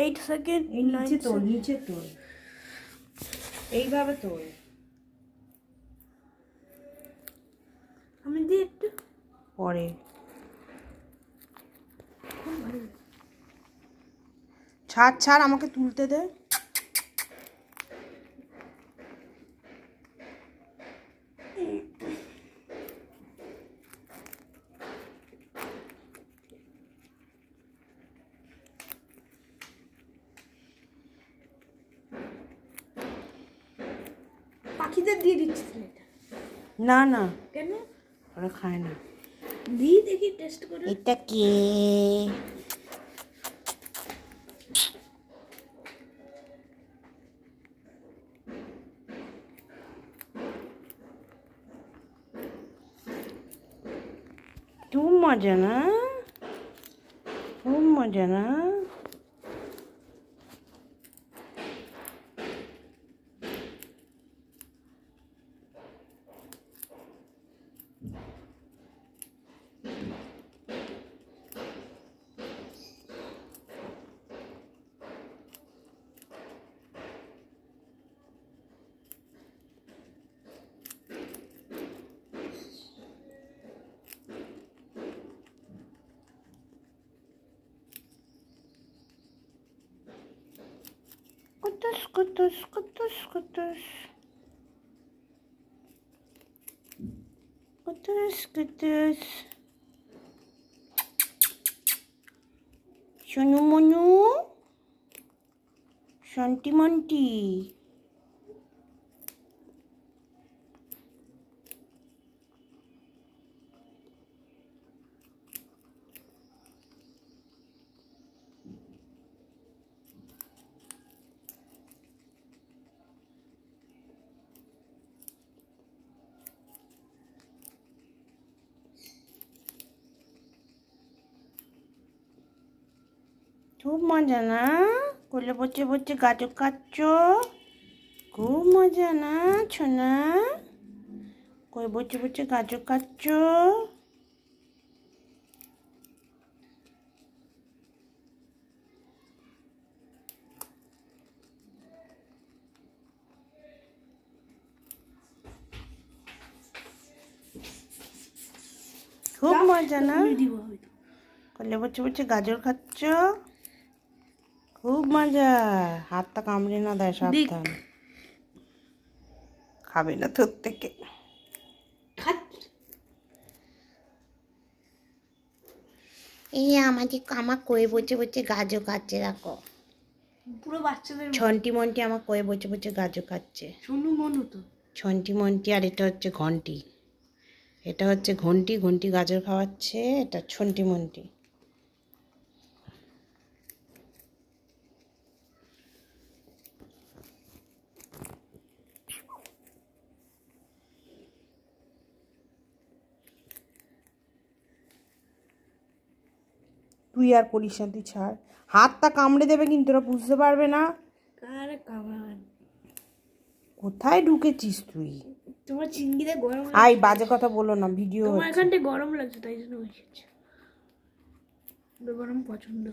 8 second. নিচে তোল এইভাবে তোল। আমি দিই একটু পরে ছাড় আমাকে তুলতে দে। পাখিদের দিয়ে দিচ্ছিস না না কেন? ওরা খায় না। দিই দেখি টেস্ট করে। এটা কে? খুব মজা না? খুব মজা না? Kutus, kutus, kutus, kutus. Kutus, kutus. Shonu monu. Shanti manti. খুব মজা না? কোলে বসে বসে গাজর খাচ্ছ? খুব মজা না ছোনা? কোলে বসে বসে গাজর খাচ্ছ? খুব মজা না? কোলে বসে বসে গাজর খাচ্ছ? খুব মজা। হাতটা কামড়ে না দেয়, সাবধান। খাবে না তোর থেকে। এই আমার কোয়ে বসে বসে গাজর খাচ্ছে, দেখো পুরো বাচ্চাদের ছন্টি মন্টি আমার কোয়ে বসে বসে গাজর খাচ্ছে। শোনু মনু তো ছন্টি মন্টি। আর এটা হচ্ছে ঘন্টি। এটা হচ্ছে ঘন্টি। ঘন্টি গাজর খাওয়াচ্ছে। এটা ছন্টি মন্টি। তুই আর করিস না, তুই ছাড়। হাতটা কামড়ে দেবে কিন্তু, ওরা বুঝতে পারবে না। কার কামান কোথায় ঢুকেছিস তুই? তোমার চিংড়িতে গরম আই বাজে কথা বলো না, ভিডিও তোমার হচ্ছে। এখানটা গরম লাগছে তাই জন্য হয়েছে। গরম পছন্দ।